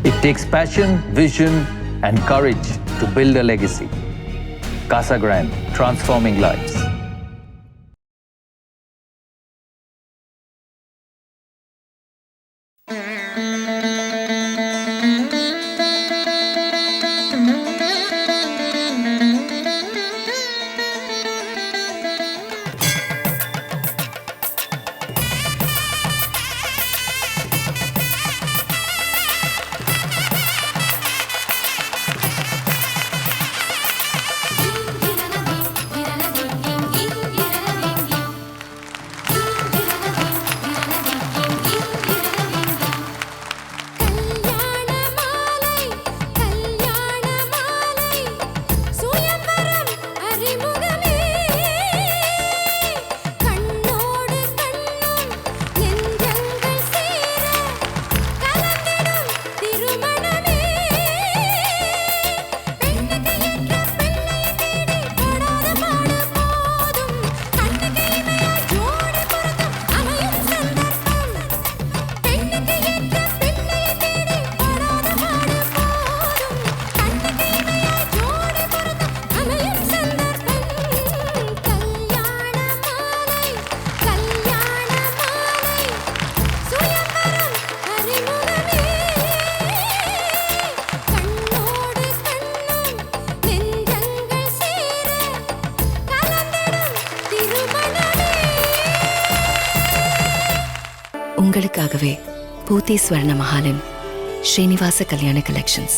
It takes passion, vision, and courage to build a legacy. Casa Grande, transforming lives. உங்களுக்காகவே பூத்தி ஸ்வர்ண மஹாலின் ஸ்ரீனிவாச கல்யாண collections.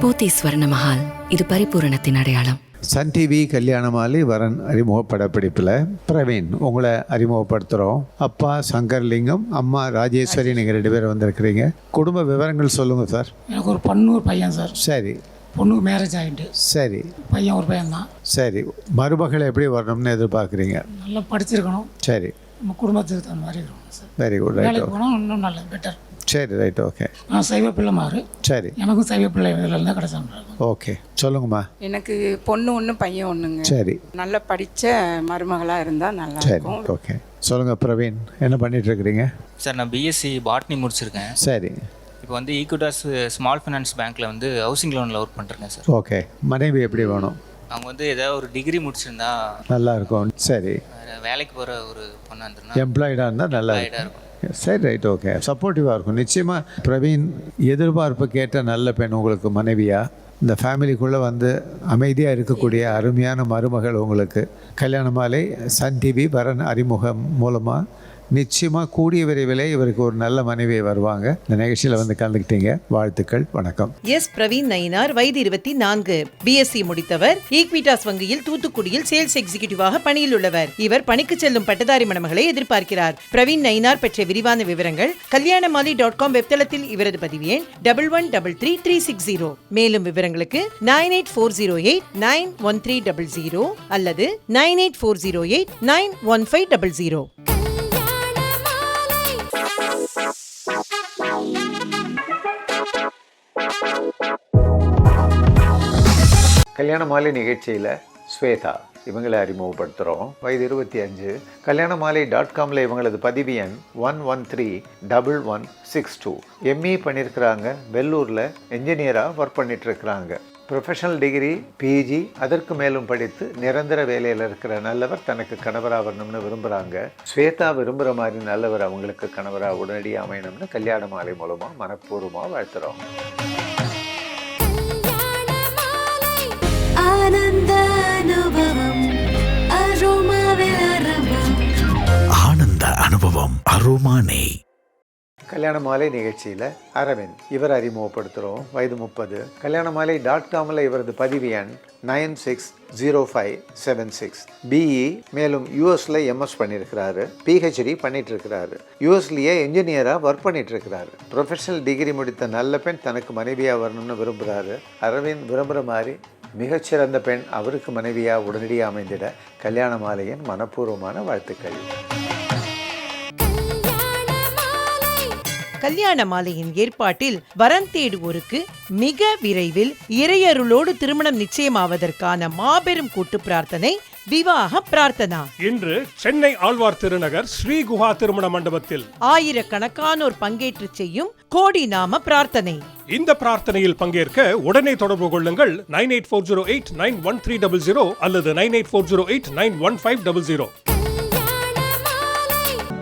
பூத்தி ஸ்வர்ண மஹால், இது பரிபூரணத்தின் அடையாளம். Sun TV Kalyanamalai வரன் அறிமுக படப்பிடிப்பில் பிரவீன் உங்களை அறிமுகப்படுத்துகிறோம். அப்பா சங்கர்லிங்கம், அம்மா ராஜேஸ்வரி, நீங்கள் 2 பேர் வந்திருக்கிறீங்க. குடும்ப விவரங்கள் சொல்லுங்கள் சார். எனக்கு ஒரு பொண்ணு ஒரு பையன் சார். சரி. பொண்ணுக்கு மேரேஜ் ஆகிட்டு. சரி. பையன் ஒரு பையன் தான். சரி. மருமகள் எப்படி வரணும்னு எதிர்பார்க்குறீங்க? நல்லா படிச்சிருக்கணும். சரி. நம்ம குடும்பத்துக்கு தகுந்த மாதிரி இருக்கணும் சார். Very good. ரைட். வேலைக்கு போனால் இன்னும் நல்ல பெட்டர். சரி. ரைட். ஓகே. நான் சைவ பிள்ளை மாறு. சரி. எனக்கும் சைவ பிள்ளை இதில் தான் கிடைச்சாங்க. ஓகே, சொல்லுங்கம்மா. எனக்கு பொண்ணு ஒன்று பையன் ஒன்றுங்க. சரி. நல்லா படித்த மருமகளாக இருந்தால் நல்லா இருக்கும். சரி. ஓகே, சொல்லுங்கள் பிரவீன், என்ன பண்ணிட்டு இருக்கிறீங்க? சார், நான் பிஎஸ்சி பாட்னி முடிச்சிருக்கேன். சரி. இப்போ வந்து ஈக்விட்டாஸ் ஸ்மால் ஃபைனான்ஸ் பேங்க்கில் வந்து ஹவுசிங் லோனில் ஒர்க் பண்ணுறேன் சார். ஓகே. மனைவி எப்படி வேணும்? அவங்க வந்து ஏதாவது ஒரு டிகிரி முடிச்சிருந்தா நல்லா இருக்கும். சரி. வேலைக்கு போகிற ஒரு பொண்ணாக இருந்ததுன்னா, எம்ப்ளாய்டாக இருந்தால் நல்லா இருக்கும். சரி. ரைட். ஓகே, சப்போர்ட்டிவாக இருக்கும். நிச்சயமாக பிரவீன் எதிர்பார்ப்பு கேட்ட நல்ல பெண் உங்களுக்கு மனைவியாக, இந்த ஃபேமிலிக்குள்ளே வந்து அமைதியாக இருக்கக்கூடிய அருமையான மருமகள் உங்களுக்கு. கல்யாணமாலை சன் டிவி வரன் அறிமுகம் மூலமாக நிச்சயமாக கூடிய விரைவிலே இவருக்கு ஒரு நல்ல மனைவி வருவாங்க. இந்த நிகழ்ச்சியில் வந்து கலந்துக்கிட்டீங்க, வாழ்த்துக்கள். வணக்கம். எஸ் பிரவீன் நயினார், வயது 24, பிஎஸ்சி முடித்தவர். ஈக்விட்டாஸ் வங்கியில் தூத்துக்குடியில் சேல்ஸ் எக்ஸிகியூட்டிவாக பணியில் உள்ளவர். இவர் பணிக்கு செல்லும் பட்டதாரி மணமகளை எதிர்பார்க்கிறார். பிரவீன் நயினார் பற்றிய விரிவான விவரங்கள் kalyanamali.com வெப்தளத்தில் இவரது பதிவு எண் 11333660. மேலும் விவரங்களுக்கு 9840891300 அல்லது 9840891500. கல்யாணமாலை நிகழ்ச்சியில் ஸ்வேதா இவங்களை அறிமுகப்படுத்துகிறோம். வயது 25. kalyanamali.comல இவங்களது பதிவு எண் 1131162. எம்இ பண்ணியிருக்கிறாங்க. வெள்ளூரில் என்ஜினியராக ஒர்க் பண்ணிகிட்ருக்கிறாங்க. ப்ரொஃபஷனல் டிகிரி, பிஜி, அதற்கு மேலும் படித்து நிரந்தர வேலையில் இருக்கிற நல்லவர் தனக்கு கணவராக வரணும்னு விரும்புகிறாங்க. ஸ்வேதா விரும்புகிற மாதிரி நல்லவர் அவங்களுக்கு கணவராக உடனடியாக அமையணும்னு கல்யாணமாலை மூலமாக மனப்பூர்வமாக வாழ்த்துறோம். ஆனந்த அனுபவம் அரோமானே. கல்யாணமாலை நிகழ்ச்சியில் அரவிந்த் இவர் அறிமுகப்படுத்துகிறோம். வயது 30. kalyanamali.comல இவரது பதிவு எண் 960576. பிஇ, மேலும் யூஎஸில் எம்எஸ் பண்ணியிருக்கிறாரு. பிஹெச்டி பண்ணிட்டு இருக்கிறாரு. யூஎஸ்லேயே என்ஜினியராக ஒர்க் பண்ணிட்டு இருக்கிறாரு. ப்ரொஃபஷனல் டிகிரி முடித்த நல்ல பெண் தனக்கு மனைவியாக வரணும்னு விரும்புகிறாரு. அரவிந்த் விரும்புகிற மாதிரி மிகச்சிறந்த பெண் அவருக்கு மனைவியாக உடனடியாக அமைந்திட கல்யாணமாலையின் மனப்பூர்வமான வாழ்த்துக்கள். கல்யாண மாலையின் ஏற்பாட்டில் வரன் தேடுவோருக்கு மிக விரைவில் இறையருளோடு திருமணம் நிச்சயமாவதற்கான மாபெரும் கூட்டு பிரார்த்தனை விவாக பிரார்த்தனா இன்று சென்னை ஆழ்வார் திருநகர் ஸ்ரீ குஹா திருமண மண்டபத்தில் ஆயிரக்கணக்கானோர் பங்கேற்று செய்யும் கோடி நாம பிரார்த்தனை. இந்த பிரார்த்தனையில் பங்கேற்க உடனே தொடர்பு கொள்ளுங்கள் 9840891300 அல்லது 9840891500.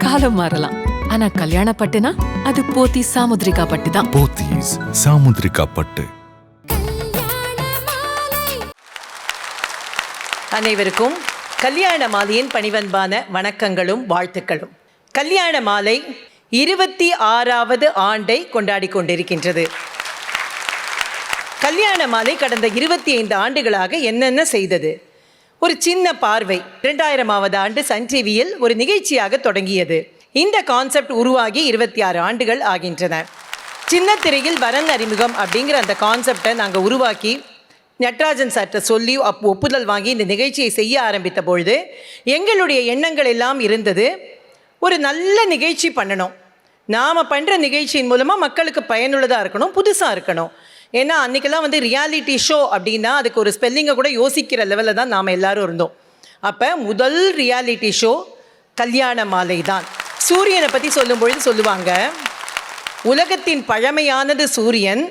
காலம் மாறலாம், ஆனா கல்யாண பட்டுனா அது போத்தி சாமுத்ரிகா பட்டு தான். போத்தீஸ் சாமுத்ரிகா பட்டு. அனைவருக்கும் கல்யாண மாலையின் பணிவன்பான வணக்கங்களும் வாழ்த்துக்களும். கல்யாண மாலை 26வது ஆண்டை கொண்டாடி கொண்டிருக்கின்றது. கல்யாண மாலை கடந்த 25 ஆண்டுகளாக என்னென்ன செய்தது? ஒரு சின்ன பார்வை. 2000வது ஆண்டு சன் டிவியில் ஒரு நிகழ்ச்சியாக தொடங்கியது. இந்த கான்செப்ட் உருவாகி 26 ஆண்டுகள் ஆகின்றன. சின்ன திரையில் வரன் அறிமுகம் அப்படிங்கிற அந்த கான்செப்டை நாங்கள் உருவாக்கி நட்ராஜன் சார்ட்ட சொல்லி ஒப்புதல் வாங்கி இந்த நிகழ்ச்சியை செய்ய ஆரம்பித்த பொழுது எங்களுடைய எண்ணங்கள் எல்லாம் இருந்தது, ஒரு நல்ல நிகழ்ச்சி பண்ணணும். நாம் பண்ணுற நிகழ்ச்சியின் மூலமாக மக்களுக்கு பயனுள்ளதாக இருக்கணும், புதுசாக இருக்கணும். ஏன்னா அன்றைக்கெல்லாம் ரியாலிட்டி ஷோ அப்படின்னா அதுக்கு ஒரு ஸ்பெல்லிங்கை கூட யோசிக்கிற லெவலில் தான் நாம் எல்லோரும் இருந்தோம். அப்போ முதல் ரியாலிட்டி ஷோ கல்யாண மாலை தான். சூரியனை பற்றி சொல்லும்பொழுது சொல்லுவாங்க, உலகத்தின் பழமையானது சூரியன்,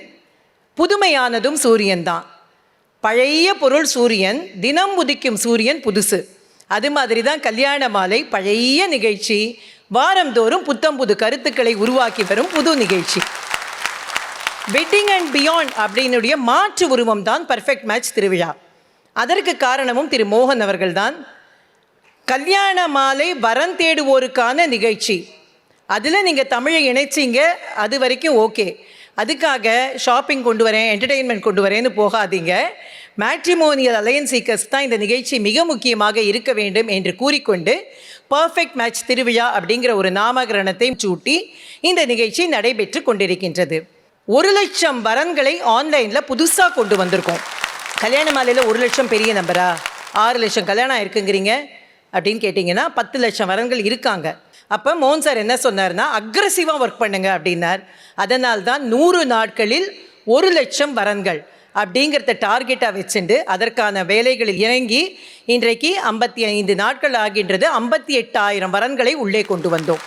புதுமையானதும் சூரியன் தான். பழைய பொருள் சூரியன், தினம் உதிக்கும் சூரியன் புதுசு. அது மாதிரி தான் கல்யாண மாலை பழைய நிகழ்ச்சி, வாரந்தோறும் புத்தம் புது கருத்துக்களை உருவாக்கி வரும் புது நிகழ்ச்சி. வெட்டிங் அண்ட் பியாண்ட் அப்படின்னுடைய மாற்று உருவம் தான் பர்ஃபெக்ட் மேட்ச் திருவிழா. அதற்கு காரணமும் திரு மோகன் அவர்கள்தான். கல்யாண மாலை வரன் தேடுவோருக்கான நிகழ்ச்சி, அதில் நீங்கள் தமிழை இணைச்சிங்க, அது வரைக்கும் ஓகே. அதுக்காக ஷாப்பிங் கொண்டு வரேன், என்டர்டெயின்மெண்ட் கொண்டு வரேன்னு போகாதீங்க. மேட்ரிமோனியல் அலையன்ஸ் சீக்கர்ஸ் தான் இந்த நிகழ்ச்சி மிக முக்கியமாக இருக்க வேண்டும் என்று கூறிக்கொண்டு பர்ஃபெக்ட் மேட்ச் திருவிழா அப்படிங்கிற ஒரு நாமகரணத்தை சூட்டி இந்த நிகழ்ச்சி நடைபெற்று கொண்டிருக்கின்றது. 1,00,000 வரன்களை ஆன்லைனில் புதுசாக கொண்டு வந்திருக்கோம். கல்யாண மாலையில் 1,00,000 பெரிய நம்பரா? 6 லட்சம் கல்யாணம் இருக்குங்கிறீங்க அப்படின்னு கேட்டிங்கன்னா 10 லட்சம் வரன்கள் இருக்காங்க. அப்போ மோகன் சார் என்ன சொன்னார்னா, அக்ரெசிவாக ஒர்க் பண்ணுங்க அப்படின்னார். அதனால்தான் 100 நாட்களில் 1,00,000 வரன்கள் அப்படிங்கிறத டார்கெட்டாக வச்சுட்டு அதற்கான வேலைகளில் இறங்கி இன்றைக்கு 55 நாட்கள் ஆகின்றது. 58,000 வரன்களை உள்ளே கொண்டு வந்தோம்.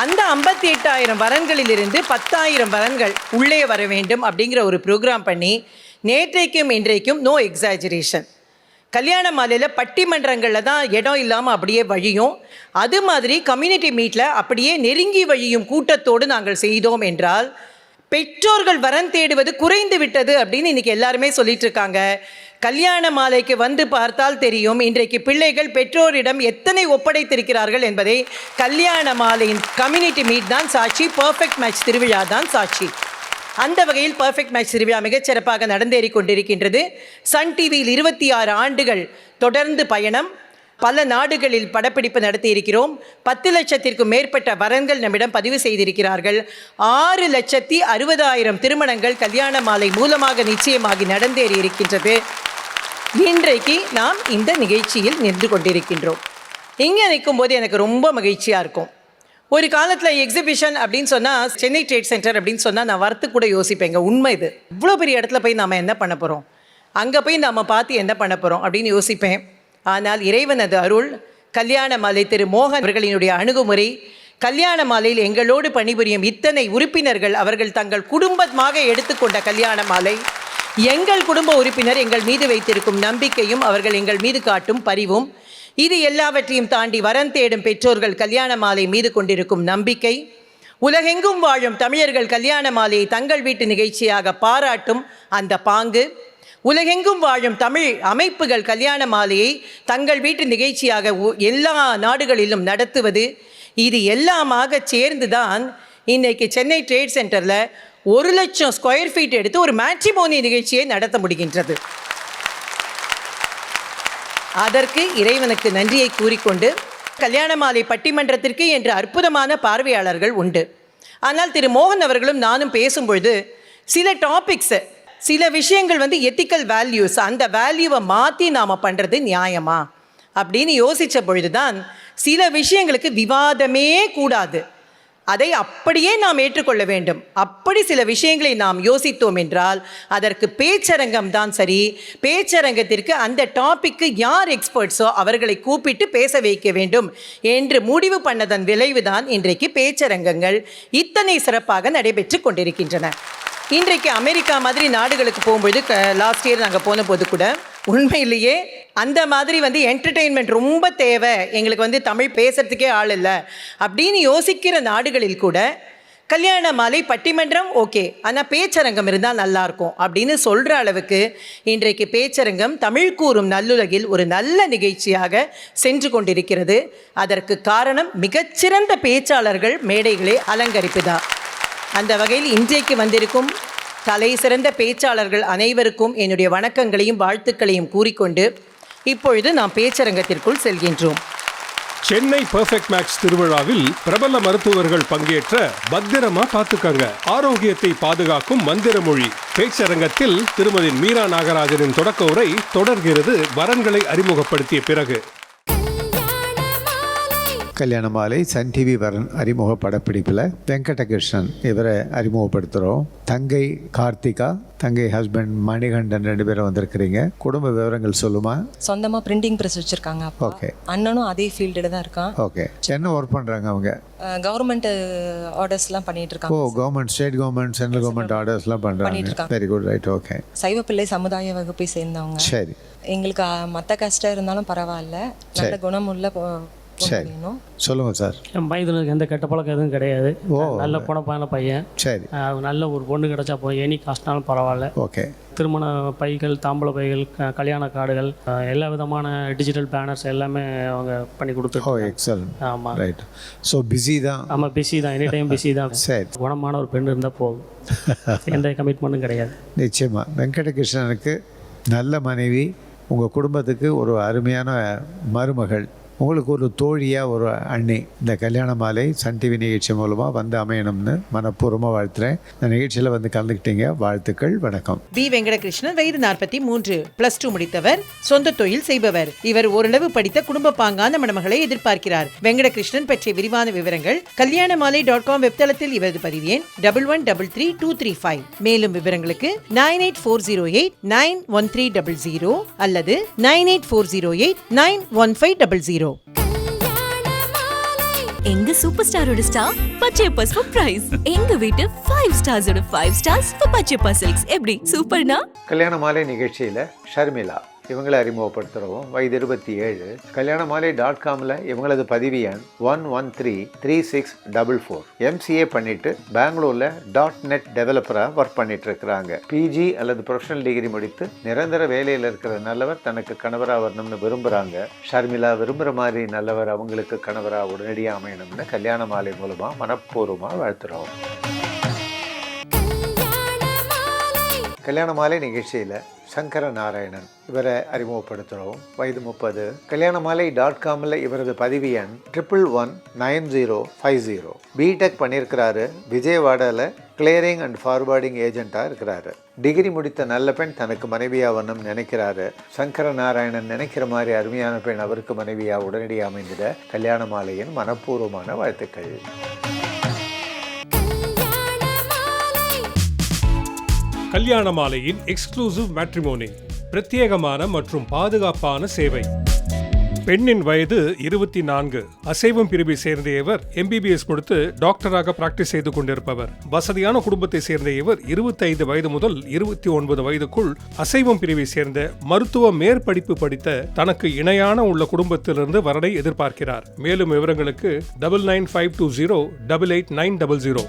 அந்த 58,000 வரன்களிலிருந்து 10,000 வரன்கள் உள்ளே வர வேண்டும் அப்படிங்கிற ஒரு ப்ரோக்ராம் பண்ணி நேற்றைக்கும் இன்றைக்கும் நோ எக்ஸாஜரேஷன். கல்யாண மாலையில் பட்டிமன்றங்களில் தான் இடம் இல்லாமல் அப்படியே வழியும். அது மாதிரி கம்யூனிட்டி மீட்டில் அப்படியே நெருங்கி வழியும் கூட்டத்தோடு நாங்கள் செய்தோம் என்றால் பெற்றோர்கள் வரன் தேடுவது குறைந்து விட்டது அப்படின்னு இன்றைக்கி எல்லாருமே சொல்லிட்டு இருக்காங்க. கல்யாண மாலைக்கு வந்து பார்த்தால் தெரியும் இன்றைக்கு பிள்ளைகள் பெற்றோரிடம் எத்தனை ஒப்படைத்திருக்கிறார்கள் என்பதை கல்யாண மாலையின் கம்யூனிட்டி மீட் தான் சாட்சி, பர்ஃபெக்ட் மேட்ச் திருவிழா தான் சாட்சி. அந்த வகையில் பர்ஃபெக்ட் மேட்ச் திருவிழா மிகச்சிறப்பாக நடந்தேறி கொண்டிருக்கின்றது. சன் டிவியில் 26 ஆண்டுகள் தொடர்ந்து பயணம், பல நாடுகளில் படப்பிடிப்பு நடத்தி இருக்கிறோம். 10 லட்சத்திற்கும் மேற்பட்ட வரன்கள் நம்மிடம் பதிவு செய்திருக்கிறார்கள். 6,60,000 திருமணங்கள் கல்யாண மாலை மூலமாக நிச்சயமாகி நடந்தேறி இருக்கின்றது. இன்றைக்கு நாம் இந்த நிகழ்ச்சியில் நின்று கொண்டிருக்கின்றோம். இங்கே நிற்கும் போது எனக்கு ரொம்ப மகிழ்ச்சியாக இருக்கும். ஒரு காலத்தில் எக்ஸிபிஷன் அப்படின்னு சொன்னால், சென்னை ட்ரேட் சென்டர் அப்படின்னு சொன்னால் நான் வரத்து கூட யோசிப்பேங்க. உண்மை இது. இவ்வளோ பெரிய இடத்துல போய் நாம் என்ன பண்ண போகிறோம், அங்கே போய் நாம் பார்த்து என்ன பண்ண போகிறோம் அப்படின்னு யோசிப்பேன். ஆனால் இறைவனது அருள், கல்யாண மாலை திரு மோகன் அவர்களினுடைய அணுகுமுறை, கல்யாண மாலையில் எங்களோடு பணிபுரியும் இத்தனை உறுப்பினர்கள் அவர்கள் தங்கள் குடும்பமாக எடுத்துக்கொண்ட கல்யாண மாலை, எங்கள் குடும்ப உறுப்பினர் எங்கள் மீது வைத்திருக்கும் நம்பிக்கையும் அவர்கள் எங்கள் மீது காட்டும் பரிவும், இது எல்லாவற்றையும் தாண்டி வரன் தேடும் பெற்றோர்கள் கல்யாண மாலை மீது கொண்டிருக்கும் நம்பிக்கை, உலகெங்கும் வாழும் தமிழர்கள் கல்யாண மாலையை தங்கள் வீட்டு நிகழ்ச்சியாக பாராட்டும் அந்த பாங்கு, உலகெங்கும் வாழும் தமிழ் அமைப்புகள் கல்யாண மாலையை தங்கள் வீட்டு நிகழ்ச்சியாக எல்லா நாடுகளிலும் நடத்துவது, இது எல்லாமாக சேர்ந்து தான் இன்றைக்கி சென்னை ட்ரேட் சென்டரில் 1,00,000 ஸ்கொயர் ஃபீட் எடுத்து ஒரு மேட்ரிமோனி நிகழ்ச்சியை நடத்த முடிகின்றது. அதற்கு இறைவனுக்கு நன்றியை கூறிக்கொண்டு, கல்யாண மாலை பட்டிமன்றத்திற்கு என்று அற்புதமான பார்வையாளர்கள் உண்டு. ஆனால் திரு மோகன் அவர்களும் நானும் பேசும்பொழுது சில டாபிக்ஸு, சில விஷயங்கள் எத்திக்கல் வேல்யூஸ், அந்த வேல்யூவை மாற்றி நாம் பண்ணுறது நியாயமா அப்படின்னு யோசித்த பொழுது தான் சில விஷயங்களுக்கு விவாதமே கூடாது, அதை அப்படியே நாம் ஏற்றுக்கொள்ள வேண்டும். அப்படி சில விஷயங்களை நாம் யோசித்தோம் என்றால் அதற்கு பேச்சரங்கம் தான் சரி. பேச்சரங்கத்திற்கு அந்த டாபிக்கு யார் எக்ஸ்பர்ட்ஸோ அவர்களை கூப்பிட்டு பேச வைக்க வேண்டும் என்று முடிவு பண்ணதன் விளைவுதான் இன்றைக்கு பேச்சரங்கங்கள் இத்தனை சிறப்பாக நடைபெற்று கொண்டிருக்கின்றன. இன்றைக்கு அமெரிக்கா மாதிரி நாடுகளுக்கு போகும்போது லாஸ்ட் இயர் நாங்கள் போன போது கூட உண்மையிலேயே அந்த மாதிரி என்டர்டெயின்மெண்ட் ரொம்ப தேவை, எங்களுக்கு தமிழ் பேசுறதுக்கே ஆள் இல்லை அப்படின்னு யோசிக்கிற நாடுகளில் கூட கல்யாண மாலை பட்டிமன்றம் ஓகே, ஆனால் பேச்சரங்கம் இருந்தால் நல்லாயிருக்கும் அப்படின்னு சொல்கிற அளவுக்கு இன்றைக்கு பேச்சரங்கம் தமிழ் கூறும் நல்லுலகில் ஒரு நல்ல நிகழ்ச்சியாக சென்று கொண்டிருக்கிறது. அதற்கு காரணம் மிகச்சிறந்த பேச்சாளர்கள் மேடைகளை அலங்கரிப்புதான். அந்த வகையில் இன்றைக்கு வந்திருக்கும் தலை சிறந்த பேச்சாளர்கள் அனைவருக்கும் என்னுடைய வணக்கங்களையும் வாழ்த்துக்களையும் கூறிக்கொண்டு இப்பொழுது நாம் பேச்சரங்கத்திற்குள் செல்கின்றோம். சென்னை பெர்ஃபெக்ட் மேக்ஸ் திருவிழாவில் பிரபல மருத்துவர்கள் பங்கேற்ற பத்திரமா பார்த்துக்கங்க, ஆரோக்கியத்தை பாதுகாக்கும் மந்திர மொழி பேச்சரங்கத்தில் திருமதி மீரா நாகராஜனின் தொடக்க உரை தொடர்கிறது. வரன்களை அறிமுகப்படுத்திய பிறகு கல்யாண மாலை சன் டிவி வரன் அறிமுக படப்பிடிப்பில் வெங்கடகிருஷ்ணன் இவரை அறிமுகப்படுத்துகிறோம். தங்கை கார்த்திகா, தங்கை ஹஸ்பண்ட் மணிகண்டன் 2 பேரும் வந்திருக்கிறீங்க. குடும்ப விவரங்கள் சொல்லுமா? சொந்தமாக பிரிண்டிங் ப்ரெஸ் வச்சுருக்காங்க. ஓகே. அண்ணனும் அதே ஃபீல்டில் தான் இருக்கான். ஓகே. என்ன ஒர்க் பண்ணுறாங்க அவங்க? கவர்மெண்ட் ஆர்டர்ஸ்லாம் பண்ணிட்டு இருக்காங்க. ஓ, government, state government, central government ஆர்டர்ஸ்லாம் பண்ணுறாங்க. Very good, right, okay. சைவ பிள்ளை சமுதாய வகுப்பை சேர்ந்தவங்க. சரி. எங்களுக்கு மற்ற கஷ்டம் இருந்தாலும் பரவாயில்ல, நல்ல குணமுள்ள சரி, சொல்லுங்கள் சார். என் பையனுக்கு எந்த கெட்ட பழக்கம் எதுவும் கிடையாது. நல்ல குணப்பான பையன். சரி. நல்ல ஒரு பொண்ணு கிடைச்சா போதும், எனி காஸ்ட்னாலும் பரவாயில்ல. ஓகே. திருமண பைகள், தாம்பூல பைகள், கல்யாண கார்டுகள், எல்லா விதமான டிஜிட்டல் பேனர்ஸ் எல்லாமே அவங்க பண்ணி கொடுத்துருக்கோம். ஓ, எக்ஸலன்ட். ஆமாம், ரைட். ஸோ பிஸி தான். ஆமாம், பிஸி தான், எனி டைம் பிஸி தான். சரி. குணமான ஒரு பெண் இருந்தால் போதும், எந்த கமிட்மெண்ட்டும் கிடையாது. நிச்சயமாக. வெங்கடகிருஷ்ணனுக்கு நல்ல மனைவி, உங்கள் குடும்பத்துக்கு ஒரு அருமையான மருமகள், உங்களுக்கு ஒரு தோழியாக ஒரு அண்ணி. இந்த கல்யாண மாலை சன் டிவி நிகழ்ச்சி மூலமாக வந்து அமையணும்னு மனப்பூர்வமாக வாழ்த்துறேன். இந்த நிகழ்ச்சியில் வந்து கலந்துக்கிட்டீங்க, வாழ்த்துக்கள், வணக்கம். பி வெங்கடகிருஷ்ணன், வயது 43, +2 முடித்தவர், சொந்த தொழில் செய்பவர். இவர் ஓரளவு படித்த குடும்ப பாங்கான மணமகளை எதிர்பார்க்கிறார். வெங்கடகிருஷ்ணன் பற்றிய விரிவான விவரங்கள் kalyanamaalai.com வெப்தளத்தில் இவரது பதிவு எண் 11332335. மேலும் விவரங்களுக்கு 9840891300 அல்லது 9840891500. எங்க சூப்பர் ஸ்டாரோட ஸ்டார் பச்சையப்பா பிரைஸ். எங்க வீட்டு 5 ஸ்டார்ஸோட 5 ஸ்டார்ஸ் பச்சையப்பா சில்க்ஸ். எப்படி சூப்பர்னா? கல்யாண மாலை நிகழ்ச்சியில் ஷர்மிளா இவங்களை அறிமுகப்படுத்துகிறோம். வயது 27. kalyanamaalai.comல இவங்களது பதிவு எண் 1133644. MCA பண்ணிட்டு பெங்களூரில் .net டெவலப்பராக ஒர்க் பண்ணிட்டு இருக்கிறாங்க. PG அல்லது ப்ரொஃபஷனல் டிகிரி முடித்து நிரந்தர வேலையில் இருக்கிற நல்லவர் தனக்கு கணவராக வரணும்னு விரும்புகிறாங்க. ஷர்மிளா விரும்புகிற மாதிரி நல்லவர் அவங்களுக்கு கணவராக உடனடியாக அமையணும்னு கல்யாண மாலை மூலமாக மனப்பூர்வமாக வாழ்த்துறோம். கல்யாண மாலை நிகழ்ச்சியில் சங்கர நாராயணன் இவரை அறிமுகப்படுத்துகிறோம். வயது 30. kalyanamaalai.comல இவரது பதிவு எண் 119050. பிடெக் பண்ணியிருக்கிறாரு. விஜயவாடாவில் கிளியரிங் அண்ட் ஃபார்வர்டிங் ஏஜென்ட்டாக இருக்கிறாரு. டிகிரி முடித்த நல்ல பெண் தனக்கு மனைவியாக வரணும்னு நினைக்கிறாரு. சங்கர நாராயணன் நினைக்கிற மாதிரி அருமையான பெண் அவருக்கு மனைவியாக உடனடியாக அமைந்திட கல்யாண மாலையின் மனப்பூர்வமான வாழ்த்துக்கள். கல்யாண மாலையின் எக்ஸ்க்ளூசிவ் மேட்ரிமோனி, பிரத்யேகமான மற்றும் பாதுகாப்பான சேவை. பெண்ணின் வயது 24. அசைவம் பிரிவை சேர்ந்த இவர் MBBS முடித்து டாக்டராக பிராக்டிஸ் செய்து கொண்டிருப்பவர். வசதியான குடும்பத்தை சேர்ந்த இவர் 25 வயது முதல் 29 வயதுக்குள் அசைவம் பிரிவை சேர்ந்த மருத்துவ மேற்படிப்பு படித்த தனக்கு இணையான உள்ள குடும்பத்திலிருந்து வரனை எதிர்பார்க்கிறார். மேலும் விவரங்களுக்கு 9952088900.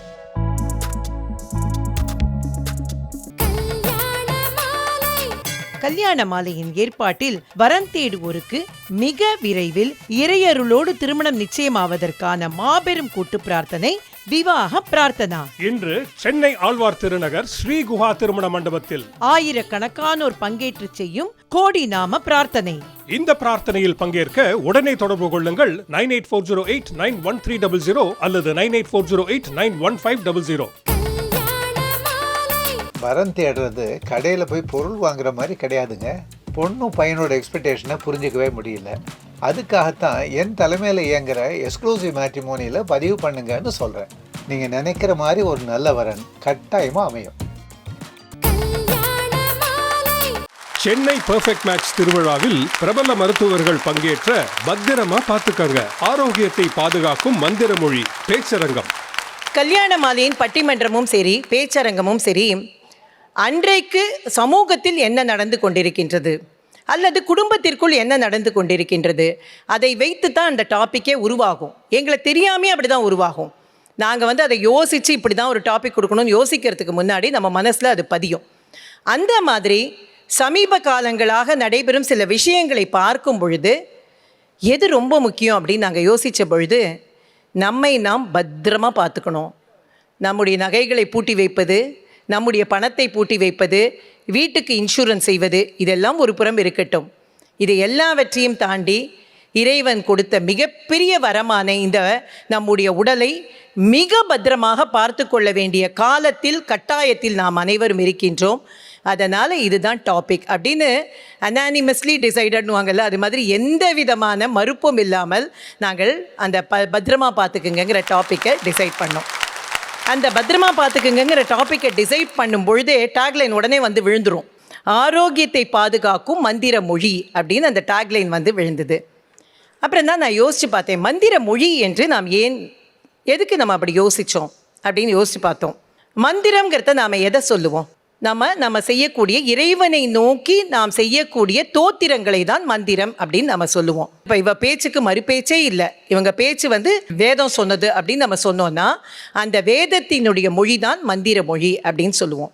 கல்யாண மாலையின் ஏற்பாட்டில் வரன் தேடுவோருக்கு மிக விரைவில் இறையருளோடு திருமணம் நிச்சயமாவதற்கான மாபெரும் கூட்டு பிரார்த்தனை விவாக பிரார்த்தனா இன்று சென்னை ஆழ்வார் திருநகர் ஸ்ரீ குஹா திருமண மண்டபத்தில் ஆயிரக்கணக்கானோர் பங்கேற்று செய்யும் கோடி நாம பிரார்த்தனை. இந்த பிரார்த்தனையில் பங்கேற்க உடனே தொடர்பு கொள்ளுங்கள் 9840891300 அல்லது 9840891500. வரன் தேடுறது கடையில் போய் பொருள் வாங்குற மாதிரி கிடையாதுங்க. பொண்ணும் பையனோட எக்ஸ்பெக்டேஷனை புரிஞ்சிக்கவே முடியல. அதுக்காகத்தான் என் தலைமையில் இயங்குகிற எக்ஸ்க்ளூசிவ் மேட்ரிமோனியில் பதிவு பண்ணுங்கன்னு சொல்கிறேன். நீங்கள் நினைக்கிற மாதிரி ஒரு நல்ல வரன் கட்டாயமாக அமையும். சென்னை பெர்ஃபெக்ட் மேட்ச் திருவிழாவில் பிரபல மருத்துவர்கள் பங்கேற்ற பத்திரமா பார்த்துக்கங்க ஆரோக்கியத்தை பாதுகாக்கும் மந்திர மொழி பேச்சரங்கம். கல்யாண மாலையின் பட்டிமன்றமும் சரி, பேச்சரங்கமும் சரி, அன்றைக்கு சமூகத்தில் என்ன நடந்து கொண்டிருக்கின்றது அல்லது குடும்பத்திற்குள் என்ன நடந்து கொண்டிருக்கின்றது, அதை வைத்து தான் அந்த டாப்பிக்கே உருவாகும். எங்களை தெரியாமே அப்படி தான் உருவாகும். நாங்கள் அதை யோசித்து இப்படி தான் ஒரு டாபிக் கொடுக்கணும்னு யோசிக்கிறதுக்கு முன்னாடி நம்ம மனசில் அது பதியும். அந்த மாதிரி சமீப காலங்களாக நடைபெறும் சில விஷயங்களை பார்க்கும் பொழுது எது ரொம்ப முக்கியம் அப்படின்னு நாங்கள் யோசித்த பொழுது, நம்மை நாம் பத்திரமாக பார்த்துக்கணும். நம்முடைய நகைகளை பூட்டி வைப்பது, நம்முடைய பணத்தை பூட்டி வைப்பது, வீட்டுக்கு இன்சூரன்ஸ் செய்வது, இதெல்லாம் ஒரு புறம் இருக்கட்டும். இது எல்லாவற்றையும் தாண்டி இறைவன் கொடுத்த மிகப்பெரிய வரமான இந்த நம்முடைய உடலை மிக பத்திரமாக பார்த்து கொள்ள வேண்டிய காலத்தில், கட்டாயத்தில் நாம் அனைவரும் இருக்கின்றோம். அதனால் இதுதான் டாபிக் அப்படின்னு அனானிமஸ்லி டிசைடட்னுவாங்கல்ல, அது மாதிரி எந்த விதமான மறுப்பும் இல்லாமல் நாங்கள் அந்த பத்திரமா பார்த்துக்குங்கிற டாப்பிக்கை டிசைட் பண்ணோம். அந்த பத்திரமா பார்த்துக்குங்கிற டாப்பிக்கை டிசைட் பண்ணும் பொழுதே டேக்லைன் உடனே விழுந்துரும். ஆரோக்கியத்தை பாதுகாக்கும் மந்திர மொழி அப்படின்னு அந்த டேக்லைன் விழுந்தது. அப்புறம் தான் நான் யோசித்து பார்த்தேன், மந்திர மொழி என்று நாம் எதுக்கு நம்ம அப்படி யோசித்தோம் அப்படின்னு யோசித்து பார்த்தோம். மந்திரங்கிறத நாம் எதை சொல்லுவோம்? நம்ம செய்யக்கூடிய இறைவனை நோக்கி நாம் செய்யக்கூடிய தோத்திரங்களை தான் மந்திரம் அப்படின்னு நம்ம சொல்லுவோம். இப்போ இவ பேச்சுக்கு மறுபேச்சே இல்லை. இவங்க பேச்சு வேதம் சொன்னது அப்படின்னு நம்ம சொன்னோன்னா அந்த வேதத்தினுடைய மொழி தான் மந்திர மொழி அப்படின்னு சொல்லுவோம்.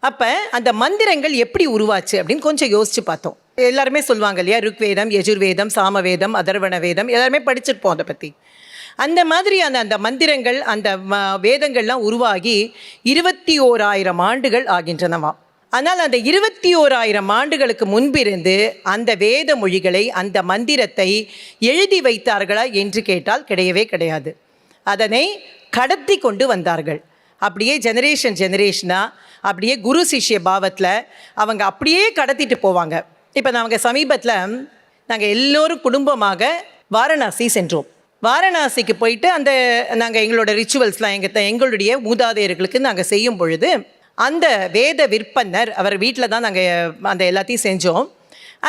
அப்போ அந்த மந்திரங்கள் எப்படி உருவாச்சு அப்படின்னு கொஞ்சம் யோசித்து பார்த்தோம். எல்லாருமே சொல்லுவாங்க இல்லையா, ருக்வேதம், யஜுர்வேதம், சாமவேதம், அதர்வண வேதம், எல்லாருமே படிச்சிருப்போம் அதை பற்றி. அந்த மாதிரியான அந்த மந்திரங்கள், அந்த வேதங்கள்லாம் உருவாகி 21,000 ஆண்டுகள் ஆகின்றனவாம். ஆனால் அந்த 21,000 ஆண்டுகளுக்கு முன்பிருந்து அந்த வேத மொழிகளை, அந்த மந்திரத்தை எழுதி வைத்தார்களா என்று கேட்டால் கிடையவே கிடையாது. அதனை கடத்தி கொண்டு வந்தார்கள். அப்படியே ஜெனரேஷனாக அப்படியே குரு சிஷ்ய பாவத்தில் அவங்க அப்படியே கடத்திட்டு போவாங்க. இப்போ நாங்கள் சமீபத்தில் நாங்கள் எல்லோரும் குடும்பமாக வாரணாசி சென்றோம். வாரணாசிக்கு போயிட்டு நாங்கள் எங்களோட ரிச்சுவல்ஸ்லாம் எங்களுடைய மூதாதையர்களுக்கு நாங்கள் செய்யும் பொழுது அந்த வேத விற்பன்னர், அவர் வீட்டில் தான் நாங்கள் அந்த எல்லாத்தையும் செஞ்சோம்.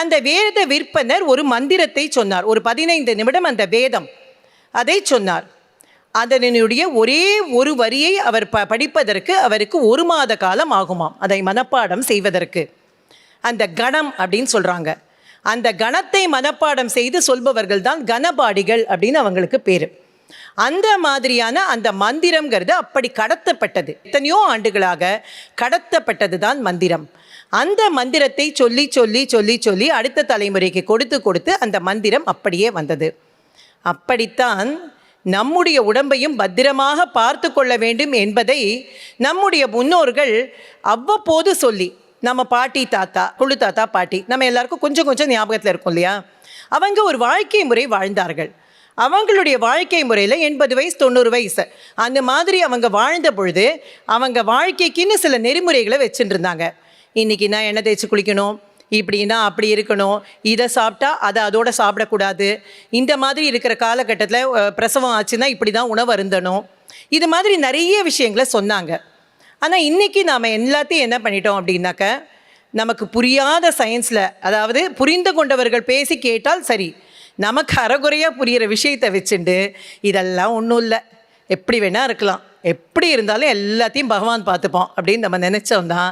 அந்த வேத விற்பன்னர் ஒரு மந்திரத்தை சொன்னார். ஒரு 15 நிமிடம் அந்த வேதம் அதை சொன்னார். அதனுடைய ஒரே ஒரு வரியை அவர் படிப்பதற்கு அவருக்கு 1 மாத காலம் ஆகுமாம், அதை மனப்பாடம் செய்வதற்கு. அந்த கணம் அப்படின்னு சொல்கிறாங்க. அந்த கணத்தை மனப்பாடம் செய்து சொல்பவர்கள் தான் கணபாடிகள் அப்படின்னு அவங்களுக்கு பேர். அந்த மாதிரியான அந்த மந்திரம்ங்கிறது அப்படி கடத்தப்பட்டது. எத்தனையோ ஆண்டுகளாக கடத்தப்பட்டது தான் மந்திரம். அந்த மந்திரத்தை சொல்லி சொல்லி சொல்லி சொல்லி அடுத்த தலைமுறைக்கு கொடுத்து அந்த மந்திரம் அப்படியே வந்தது. அப்படித்தான் நம்முடைய உடம்பையும் பத்திரமாக பார்த்து கொள்ள வேண்டும் என்பதை நம்முடைய முன்னோர்கள் அவ்வப்போது சொல்லி, நம்ம பாட்டி தாத்தா, குழு தாத்தா பாட்டி, நம்ம எல்லாருக்கும் கொஞ்சம் கொஞ்சம் ஞாபகத்தில் இருக்கும் இல்லையா, அவங்க ஒரு வாழ்க்கை முறை வாழ்ந்தார்கள். அவங்களுடைய வாழ்க்கை முறையில் 80 வயசு 90 வயசு அந்த மாதிரி அவங்க வாழ்ந்த பொழுது அவங்க வாழ்க்கைக்குன்னு சில நெறிமுறைகளை வச்சுட்டு இருந்தாங்க. இன்றைக்கி நான் எண்ணெய் தேய்ச்சி குளிக்கணும், இப்படின்னா அப்படி இருக்கணும், இதை சாப்பிட்டா அதை அதோட சாப்பிடக்கூடாது, இந்த மாதிரி இருக்கிற காலகட்டத்தில் பிரசவம் ஆச்சுன்னா இப்படி தான் உணவு அருந்தணும், இது மாதிரி நிறைய விஷயங்களை சொன்னாங்க. ஆனால் இன்றைக்கி நாம் எல்லாத்தையும் என்ன பண்ணிட்டோம் அப்படின்னாக்க, நமக்கு புரியாத சயின்ஸில், அதாவது புரிந்து கொண்டவர்கள் பேசி கேட்டால் சரி, நமக்கு அறகுறையாக புரிகிற விஷயத்தை வச்சுண்டு இதெல்லாம் ஒன்றும் இல்லை, எப்படி வேணால் இருக்கலாம், எப்படி இருந்தாலும் எல்லாத்தையும் பகவான் பார்த்துப்போம் அப்படின்னு நம்ம நினச்சோம்னா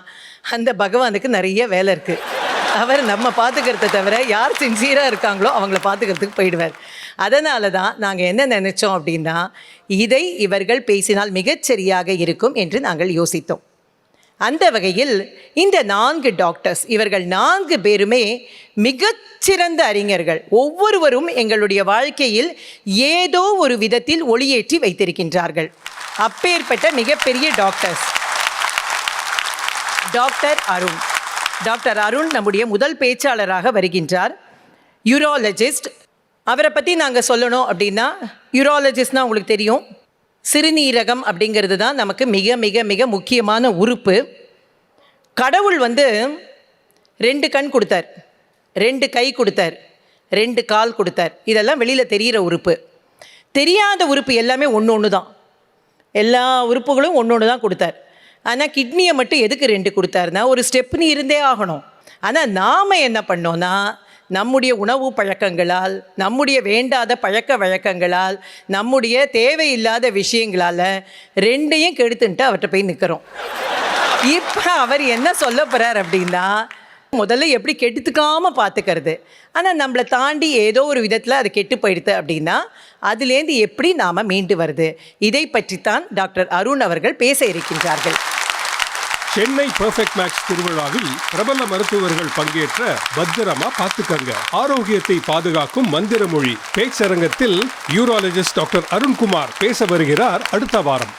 அந்த பகவானுக்கு நிறைய வேலை இருக்குது. அவர் நம்ம பார்த்துக்கிறத தவிர யார் சின்சியராக இருக்காங்களோ அவங்கள பார்த்துக்கிறதுக்கு போயிடுவார். அதனால தான் நாங்கள் என்ன நினச்சோம் அப்படின்னா, இதை இவர்கள் பேசினால் மிகச்சரியாக இருக்கும் என்று நாங்கள் யோசித்தோம். அந்த வகையில் இந்த 4 டாக்டர்ஸ், இவர்கள் 4 பேருமே மிகச்சிறந்த அறிஞர்கள். ஒவ்வொருவரும் எங்களுடைய வாழ்க்கையில் ஏதோ ஒரு விதத்தில் ஒளியேற்றி வைத்திருக்கின்றார்கள். அப்பேற்பட்ட மிகப்பெரிய டாக்டர்ஸ். டாக்டர் அருண் நம்முடைய முதல் பேச்சாளராக வருகின்றார். யூராலஜிஸ்ட். அவரை பற்றி நாங்கள் சொல்லணும் அப்படின்னா, யூராலஜிஸ்ட்னால் உங்களுக்கு தெரியும், சிறுநீரகம் அப்படிங்கிறது தான் நமக்கு மிக மிக மிக முக்கியமான உறுப்பு. கடவுள் 2 கண் கொடுத்தார், 2 கை கொடுத்தார், 2 கால் கொடுத்தார். இதெல்லாம் வெளியில் தெரிகிற உறுப்பு. தெரியாத உறுப்பு எல்லாமே ஒன்று தான். எல்லா உறுப்புகளும் ஒன்று தான் கொடுத்தார். ஆனால் கிட்னியை மட்டும் எதுக்கு 2 கொடுத்தாருன்னா ஒரு ஸ்டெப்னி இருந்தே ஆகணும். ஆனால் நாம் என்ன பண்ணோன்னா நம்முடைய உணவு பழக்கங்களால், நம்முடைய வேண்டாத பழக்க வழக்கங்களால், நம்முடைய தேவையில்லாத விஷயங்களால் 2ஐயும் கெடுத்துன்ட்டு அவர்கிட்ட போய் நிற்கிறோம். இப்போ அவர் என்ன சொல்ல போகிறார் அப்படின்னா, முதல்ல எப்படி கெடுத்துக்காமல் பார்த்துக்கிறது, ஆனால் நம்மளை தாண்டி ஏதோ ஒரு விதத்தில் அது கெட்டு போயிடுது அப்படின்னா அதுலேருந்து எப்படி நாம் மீண்டு வருது, இதை பற்றித்தான் டாக்டர் அருண் அவர்கள் பேச இருக்கின்றார்கள். சென்னை பெர்ஃபெக்ட் மேக்ஸ் திருவிழாவில் பிரபல மருத்துவர்கள் பங்கேற்ற பத்திரமா பார்த்துக்கங்க ஆரோக்கியத்தை பாதுகாக்கும் மந்திர மொழி பேச்சரங்கத்தில் யூராலஜிஸ்ட் டாக்டர் அருண்குமார் பேச வருகிறார் அடுத்த வாரம்.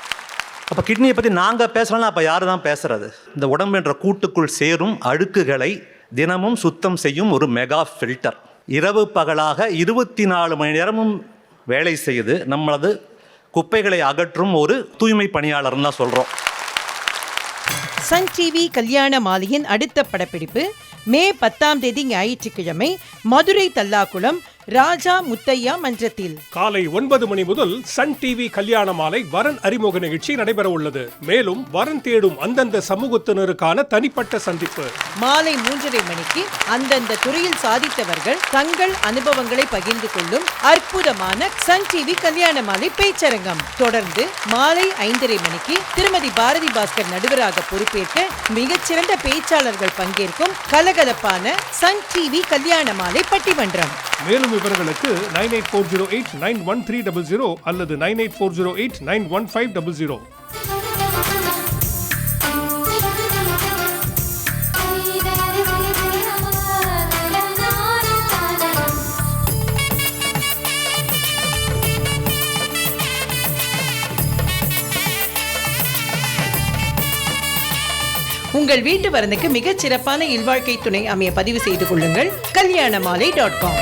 அப்போ கிட்னியை பற்றி நாங்கள் பேசலாம், அப்போ யார் தான் பேசுறது? இந்த உடம்பு என்ற கூட்டுக்குள் சேரும் அழுக்குகளை தினமும் சுத்தம் செய்யும் ஒரு மெகா ஃபில்டர். இரவு பகலாக 24 மணி நேரமும் வேலை செய்து நம்மளது குப்பைகளை அகற்றும் ஒரு தூய்மை பணியாளர்னு தான் சொல்கிறோம். சன் டிவி கல்யாண மாலையின் அடுத்த படப்பிடிப்பு மே 10ஆம் தேதி ஞாயிற்றுக்கிழமை மதுரை தல்லாக்குளம் ராஜா முத்தையா மன்றத்தில் காலை 9 மணி முதல் சன் டிவி கல்யாண மாலை வரன் அறிமுக நிகழ்ச்சி நடைபெற உள்ளது. மேலும் வரன் தேடும் அந்தந்த சமூகத்தினருக்கான தனிப்பட்ட சந்திப்பு மாலை 3:30 மணிக்கு அந்தந்த துறையில் சாதித்தவர்கள் தங்கள் அனுபவங்களை பகிர்ந்து கொள்ளும் அற்புதமான சன் டிவி கல்யாண மாலை பேச்சரங்கம். தொடர்ந்து மாலை 5:30 மணிக்கு திருமதி பாரதி பாஸ்கர் நடுவராக பொறுப்பேற்க மிகச்சிறந்த பேச்சாளர்கள் பங்கேற்கும் கலகலப்பான சன் டிவி கல்யாண மாலை பட்டிமன்றம். மேலும் விவரங்களுக்கு 9840891300 அல்லது 9840891500. உங்கள் வீட்டு வரனுக்கு மிகச் சிறப்பான இல்வாழ்க்கை துணை அமைய பதிவு செய்து கொள்ளுங்கள். kalyanamaalai.com